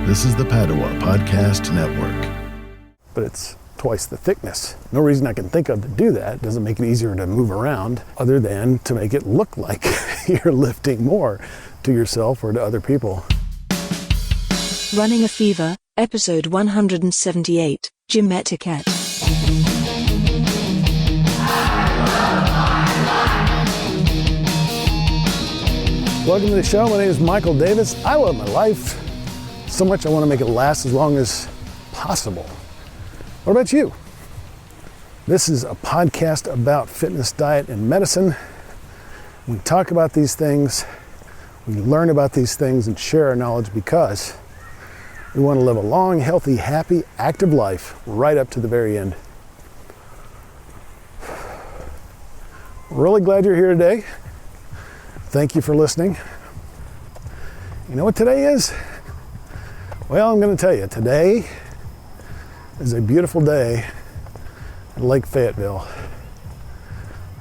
This is the Padua Podcast Network. But it's twice the thickness. No reason I can think of to do that. It doesn't make it easier to move around other than to make it look like you're lifting more to yourself or to other people. Running a Fever, episode 178, Gym Etiquette. Welcome to the show. My name is Michael Davis. I love my life so much I want to make it last as long as possible. What about you? This is a podcast about fitness, diet, and medicine. We talk about these things, we learn about these things, and share our knowledge because we want to live a long, healthy, happy, active life right up to the very end. Really glad you're here today. Thank you for listening. You know what today is? Well, I'm going to tell you, today is a beautiful day at Lake Fayetteville.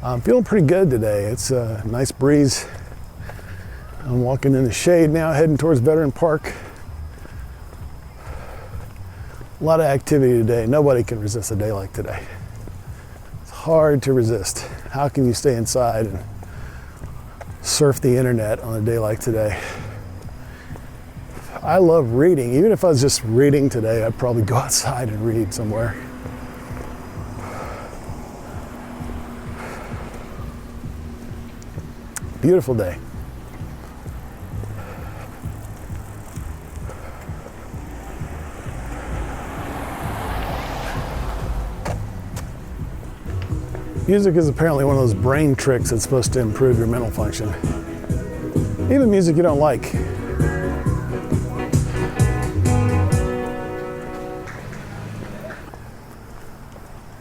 I'm feeling pretty good today. It's a nice breeze. I'm walking in the shade now, heading towards Veteran Park. A lot of activity today. Nobody can resist a day like today. It's hard to resist. How can you stay inside and surf the internet on a day like today? I love reading. Even if I was just reading today, I'd probably go outside and read somewhere. Beautiful day. Music is apparently one of those brain tricks that's supposed to improve your mental function. Even music you don't like.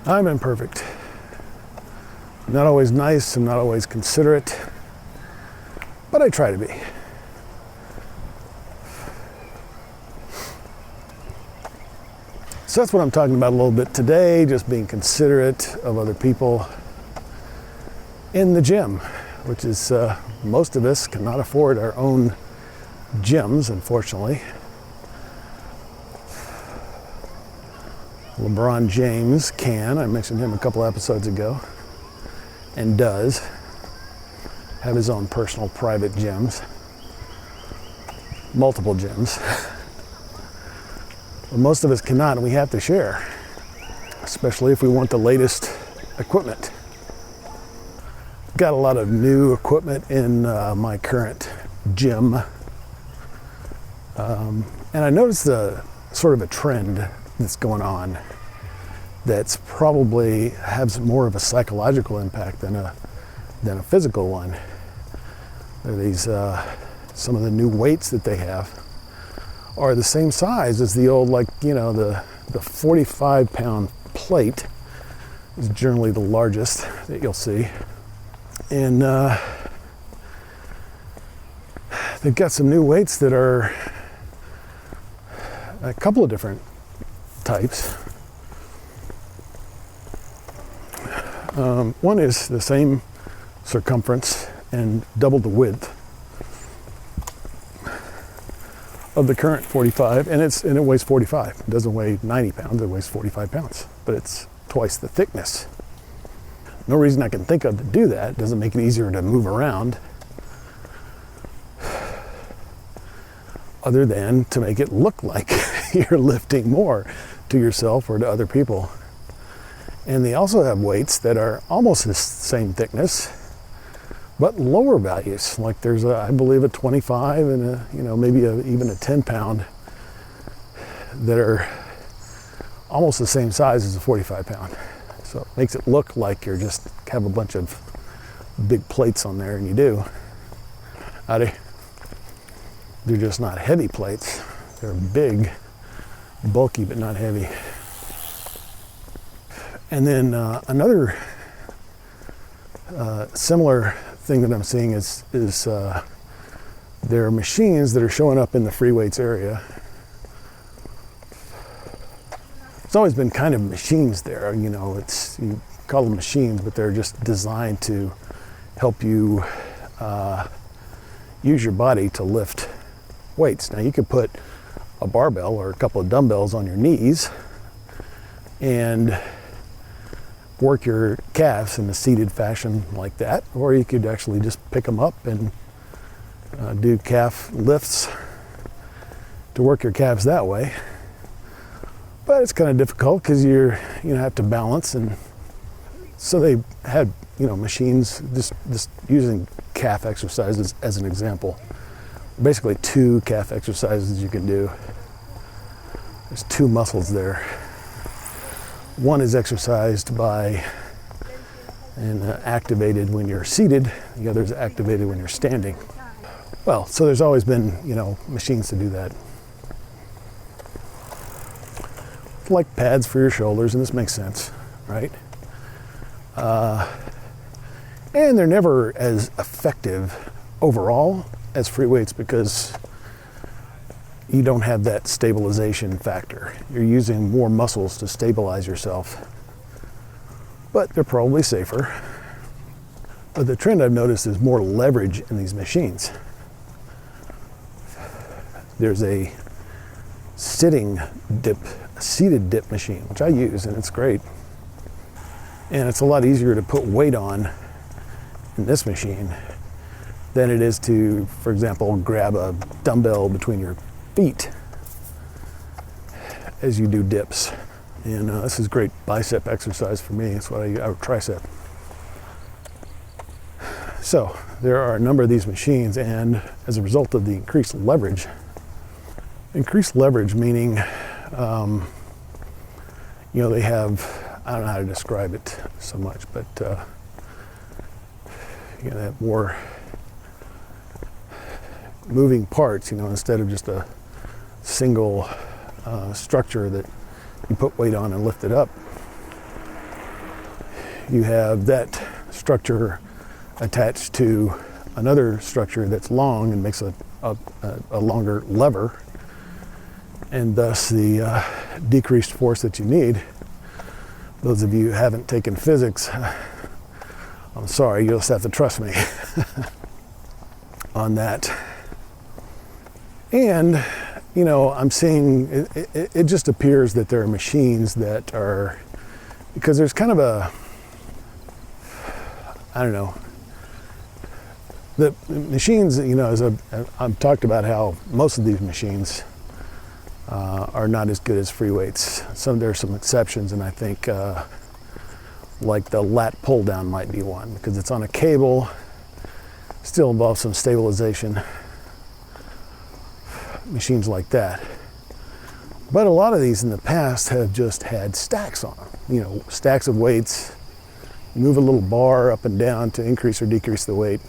I'm imperfect. I'm not always nice, I'm not always considerate, but I try to be. So that's what I'm talking about a little bit today, just being considerate of other people in the gym, which is most of us cannot afford our own gyms, unfortunately. LeBron James can, I mentioned him a couple episodes ago, and does have his own personal private gyms, multiple gyms. But most of us cannot, and we have to share, especially if we want the latest equipment. Got a lot of new equipment in my current gym, and I noticed sort of a trend that's going on that's probably has more of a psychological impact than a physical one. There are these some of the new weights that they have are the same size as the old, like, you know, the 45-pound plate is generally the largest that you'll see, and they've got some new weights that are a couple of different types. One is the same circumference and double the width of the current 45, and it weighs 45. It doesn't weigh 90 pounds, it weighs 45 pounds, but it's twice the thickness. No reason I can think of to do that. It doesn't make it easier to move around other than to make it look like you're lifting more to yourself or to other people. And they also have weights that are almost the same thickness, but lower values. Like there's I believe a 25 and maybe even a 10 pound that are almost the same size as a 45 pound. So it makes it look like you're just have a bunch of big plates on there, and you do. They're just not heavy plates. They're big, bulky, but not heavy. And then another similar thing that I'm seeing is there are machines that are showing up in the free weights area. It's always been kind of machines there, you call them machines, but they're just designed to help you use your body to lift weights. Now you could put a barbell or a couple of dumbbells on your knees and work your calves in a seated fashion like that, or you could actually just pick them up and do calf lifts to work your calves that way. But it's kind of difficult because you have to balance, and so they had machines just using calf exercises as an example. Basically 2 calf exercises you can do. There's 2 muscles there. One is exercised by and activated when you're seated. The other is activated when you're standing. Well, so there's always been, machines to do that. Like pads for your shoulders, and this makes sense, right? And they're never as effective overall as free weights because you don't have that stabilization factor. You're using more muscles to stabilize yourself, but they're probably safer. But the trend I've noticed is more leverage in these machines. There's a seated dip machine, which I use, and it's great. And it's a lot easier to put weight on in this machine than it is to, for example, grab a dumbbell between your feet as you do dips. And this is great bicep exercise for me. It's what or tricep. So there are a number of these machines, and as a result of the increased leverage meaning, they have, I don't know how to describe it so much, but they have more moving parts, instead of just a single structure that you put weight on and lift it up. You have that structure attached to another structure that's long and makes a longer lever, and thus the decreased force that you need. Those of you who haven't taken physics, I'm sorry, you'll just have to trust me on that. And I'm seeing it just appears that there are machines that are, because there's kind of the machines, as I've talked about how most of these machines are not as good as free weights. There are some exceptions, and I think like the lat pull down might be one, because it's on a cable, still involves some stabilization. Machines like that. But a lot of these in the past have just had stacks on them, stacks of weights. You move a little bar up and down to increase or decrease the weight.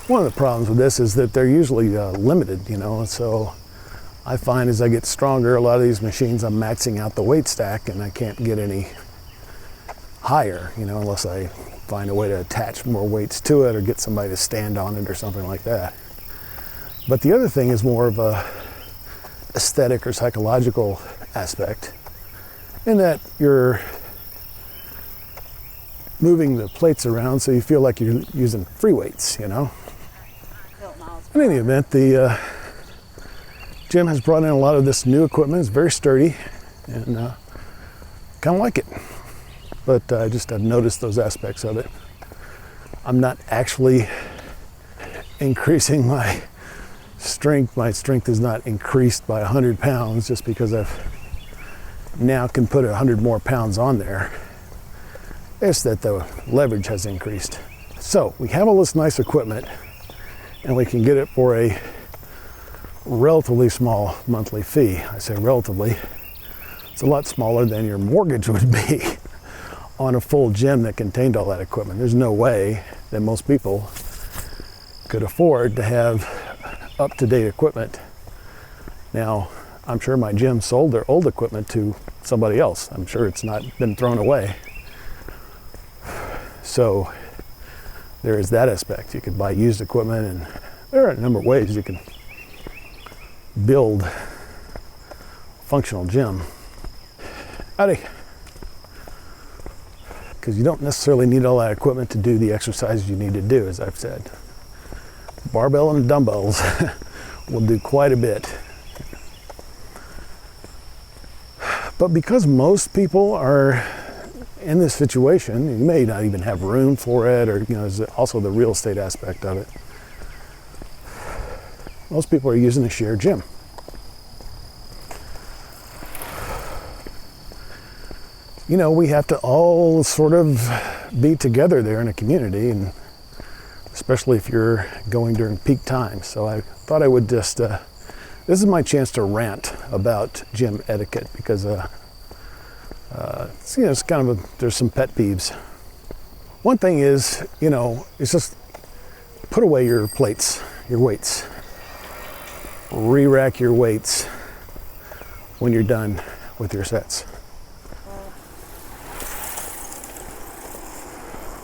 One of the problems with this is that they're usually limited, so I find as I get stronger, a lot of these machines, I'm maxing out the weight stack and I can't get any higher, unless I find a way to attach more weights to it or get somebody to stand on it or something like that. But the other thing is more of a aesthetic or psychological aspect, in that you're moving the plates around so you feel like you're using free weights, In any event, the gym has brought in a lot of this new equipment. It's very sturdy and kind of like it. But I just have noticed those aspects of it. I'm not actually increasing my strength. My strength is not increased by 100 pounds just because I've now can put 100 more pounds on there. It's that the leverage has increased. So we have all this nice equipment and we can get it for a relatively small monthly fee. I say relatively. It's a lot smaller than your mortgage would be on a full gym that contained all that equipment. There's no way that most people could afford to have up-to-date equipment. Now, I'm sure my gym sold their old equipment to somebody else. I'm sure it's not been thrown away. So there is that aspect. You could buy used equipment, and there are a number of ways you can build a functional gym. Howdy. Because you don't necessarily need all that equipment to do the exercises you need to do, as I've said. Barbell and dumbbells will do quite a bit But because most people are in this situation, you may not even have room for it, or there's also the real estate aspect of it. Most people are using a shared gym. We have to all sort of be together there in a community, and especially if you're going during peak times. So I thought I would just, this is my chance to rant about gym etiquette, because it's kind of there's some pet peeves. One thing is, it's just put away your plates, your weights. Re-rack your weights when you're done with your sets.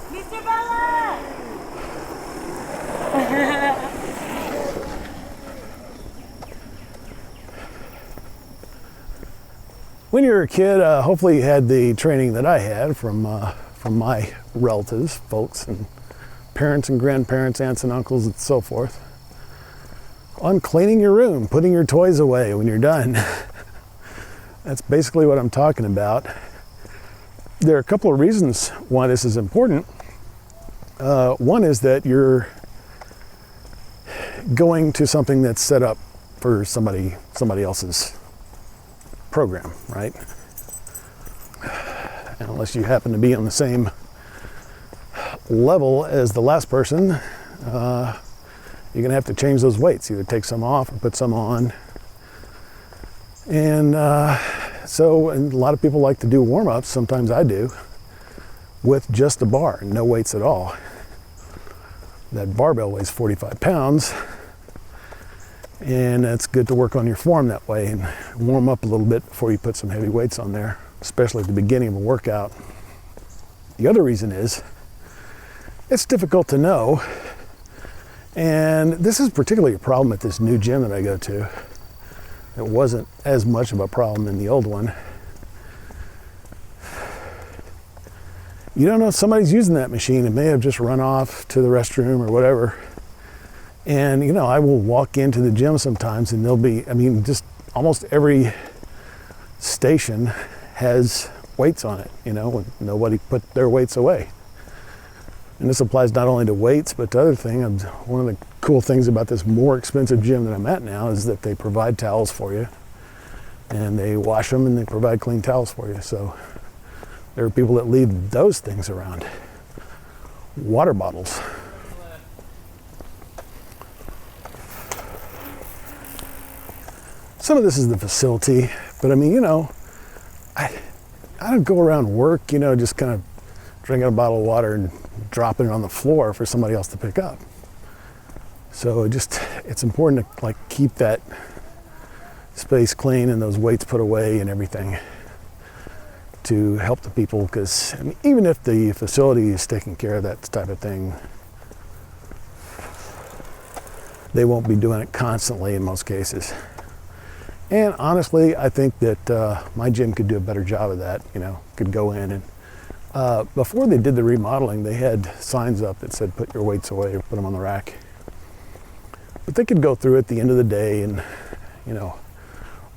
Mr. Bella! When you were a kid, hopefully you had the training that I had from my relatives, folks, and parents and grandparents, aunts and uncles, and so forth, on cleaning your room, putting your toys away when you're done. That's basically what I'm talking about. There are a couple of reasons why this is important. One is that you're going to something that's set up for somebody else's program, right? And unless you happen to be on the same level as the last person, you're going to have to change those weights, either take some off or put some on. And so a lot of people like to do warm-ups, sometimes I do, with just a bar, no weights at all. That barbell weighs 45 pounds, and it's good to work on your form that way and warm up a little bit before you put some heavy weights on there, especially at the beginning of a workout. The other reason is it's difficult to know, and this is particularly a problem at this new gym that I go to. It wasn't as much of a problem in the old one. You don't know if somebody's using that machine. It may have just run off to the restroom or whatever. And, I will walk into the gym sometimes and there'll be, just almost every station has weights on it, when nobody put their weights away. And this applies not only to weights, but to other things. One of the cool things about this more expensive gym that I'm at now is that they provide towels for you. And they wash them and they provide clean towels for you. So there are people that leave those things around. Water bottles. Some of this is the facility, but I don't go around work, just kind of drinking a bottle of water and dropping it on the floor for somebody else to pick up. So it's important to keep that space clean and those weights put away and everything to help the people, because even if the facility is taking care of that type of thing, they won't be doing it constantly in most cases. And honestly, I think that my gym could do a better job of that, could go in and before they did the remodeling, they had signs up that said put your weights away or put them on the rack. But they could go through at the end of the day and,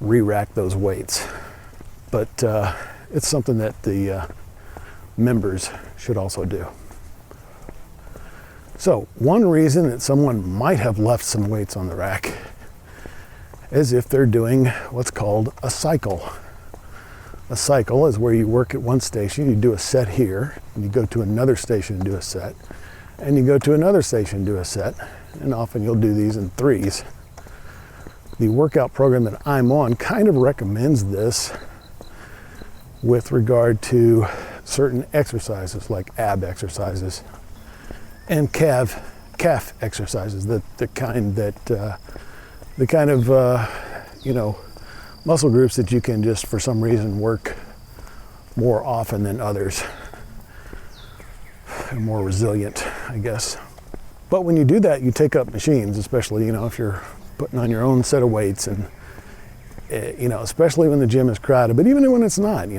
re-rack those weights. But it's something that the members should also do. So one reason that someone might have left some weights on the rack is if they're doing what's called a cycle. A cycle is where you work at one station, you do a set here, and you go to another station and do a set, and you go to another station and do a set, and often you'll do these in threes. The workout program that I'm on kind of recommends this with regard to certain exercises like ab exercises and calf exercises, the kind of muscle groups that you can just for some reason work more often than others. They're more resilient, I guess. But when you do that, you take up machines, especially, if you're putting on your own set of weights, and, especially when the gym is crowded, but even when it's not,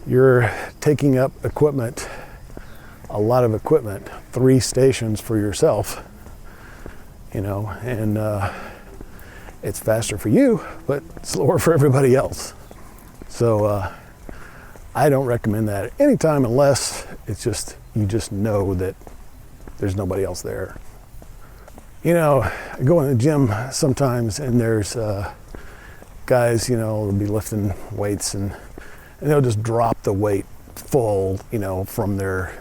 you're taking up equipment, a lot of equipment, 3 stations for yourself, It's faster for you, but slower for everybody else. So I don't recommend that at any time unless you just know that there's nobody else there. You know, I go in the gym sometimes and there's guys, you know, they'll be lifting weights and they'll just drop the weight full, you know, from their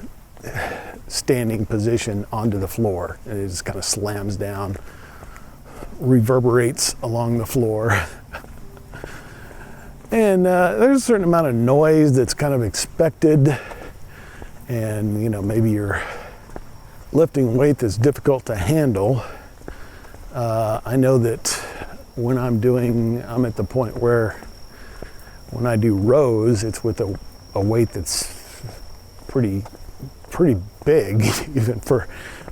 standing position onto the floor. And it just kind of slams down, reverberates along the floor. And there's a certain amount of noise that's kind of expected. And, you know, maybe you're lifting weight that's difficult to handle. I know that when I'm at the point where when I do rows, it's with a weight that's pretty big, even for,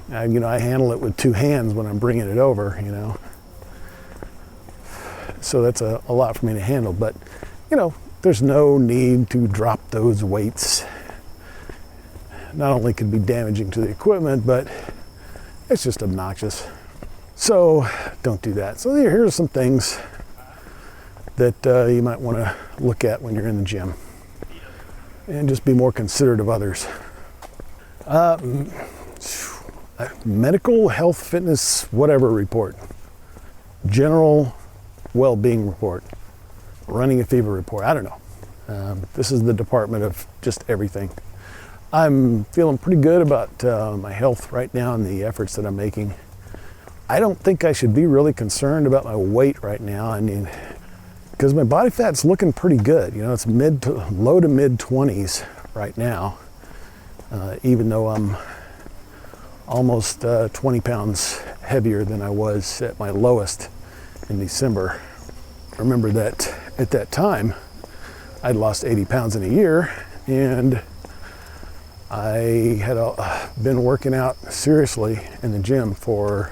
you know, I handle it with two hands when I'm bringing it over, you know. So that's a lot for me to handle, but, you know, there's no need to drop those weights. Not only could be damaging to the equipment, but it's just obnoxious. So don't do that. So here are some things that you might want to look at when you're in the gym, and just be more considerate of others. Medical, health, fitness, whatever report. General well-being report. Running a fever report. I don't know. This is the department of just everything. I'm feeling pretty good about my health right now and the efforts that I'm making. I don't think I should be really concerned about my weight right now. I mean, because my body fat's looking pretty good. You know, it's low to mid 20s right now, even though I'm almost 20 pounds heavier than I was at my lowest in December. Remember that at that time, I'd lost 80 pounds in a year, and I had been working out seriously in the gym for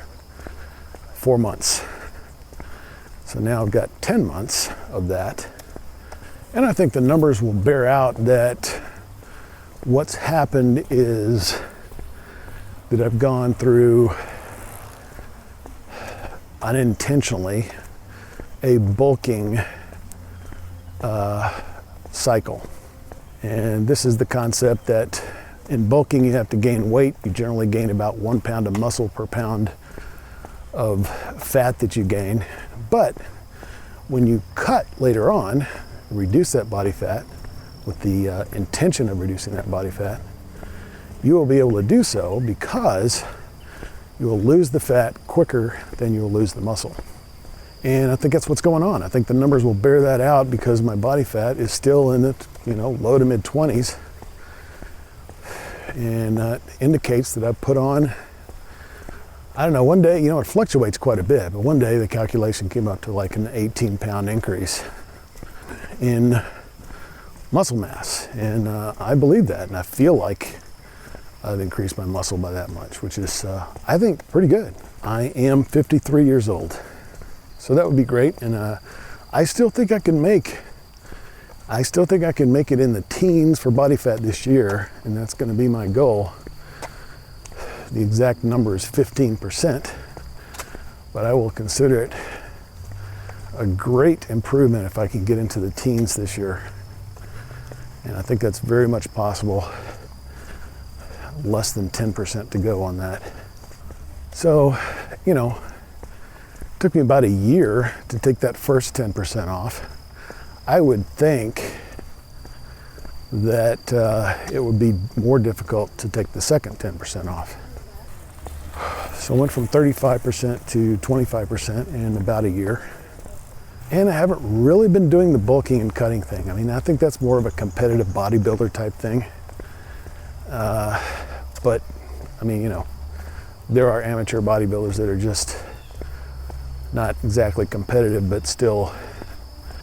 4 months. So now I've got 10 months of that. And I think the numbers will bear out that what's happened is that I've gone through unintentionally a bulking cycle. And this is the concept that in bulking you have to gain weight. You generally gain about 1 pound of muscle per pound of fat that you gain. But when you cut later on, reduce that body fat with the intention of reducing that body fat, you will be able to do so because you will lose the fat quicker than you will lose the muscle. And I think that's what's going on. I think the numbers will bear that out because my body fat is still in the, you know, low to mid 20s. And that indicates that I've put on, I don't know, one day, you know, it fluctuates quite a bit, but one day the calculation came up to like an 18-pound increase in muscle mass. And I believe that, and I feel like I've increased my muscle by that much, which is, I think, pretty good. I am 53 years old. So that would be great, and I still think I can make it in the teens for body fat this year, and that's going to be my goal. The exact number is 15%, but I will consider it a great improvement if I can get into the teens this year. And I think that's very much possible. Less than 10% to go on that. So, you know, it took me about a year to take that first 10% off. I would think that it would be more difficult to take the second 10% off. So I went from 35% to 25% in about a year. And I haven't really been doing the bulking and cutting thing. I mean, I think that's more of a competitive bodybuilder type thing. But, I mean, you know, there are amateur bodybuilders that are just not exactly competitive, but still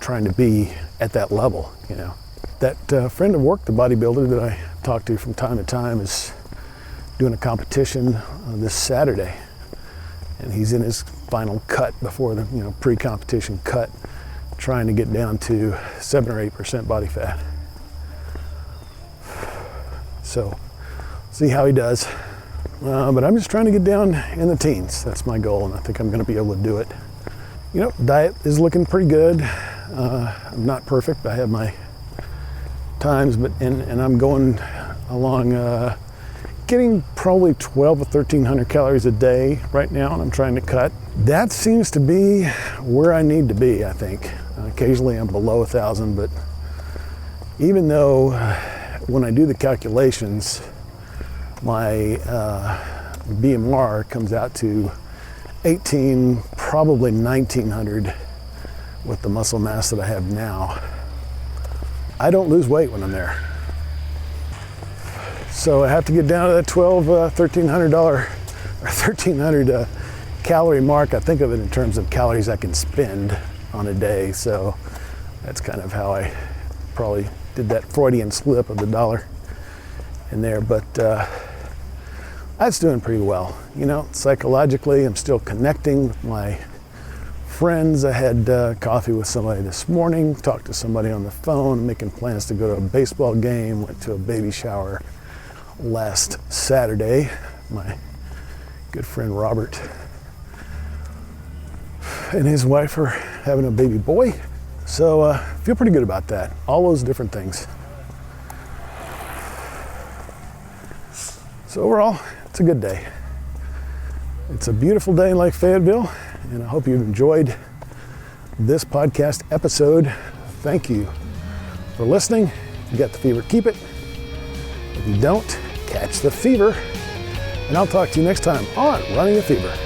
trying to be at that level, you know. That friend of work, the bodybuilder that I talk to from time to time, is doing a competition this Saturday. And he's in his final cut before the, you know, pre-competition cut, trying to get down to 7 or 8% body fat. So, see how he does. But I'm just trying to get down in the teens. That's my goal, and I think I'm going to be able to do it. Diet is looking pretty good. I'm not perfect. I have my times, but and I'm going along getting probably 12 or 1,300 calories a day right now, and I'm trying to cut. That seems to be where I need to be, I think. Occasionally I'm below 1,000, but even though when I do the calculations, my BMR comes out to 18, probably 1,900 with the muscle mass that I have now, I don't lose weight when I'm there. So I have to get down to that $1,300 or 1,300 calorie mark. I think of it in terms of calories I can spend on a day. So that's kind of how I probably did that Freudian slip of the dollar in there. But that's doing pretty well. Psychologically, I'm still connecting with my friends. I had coffee with somebody this morning, talked to somebody on the phone, making plans to go to a baseball game, went to a baby shower last Saturday. My good friend Robert and his wife are having a baby boy. So feel pretty good about that. All those different things. So overall, it's a good day. It's a beautiful day in Lake Fayetteville, and I hope you've enjoyed this podcast episode. Thank you for listening. If you got the fever, keep it. If you don't, catch the fever. And I'll talk to you next time on Running a Fever.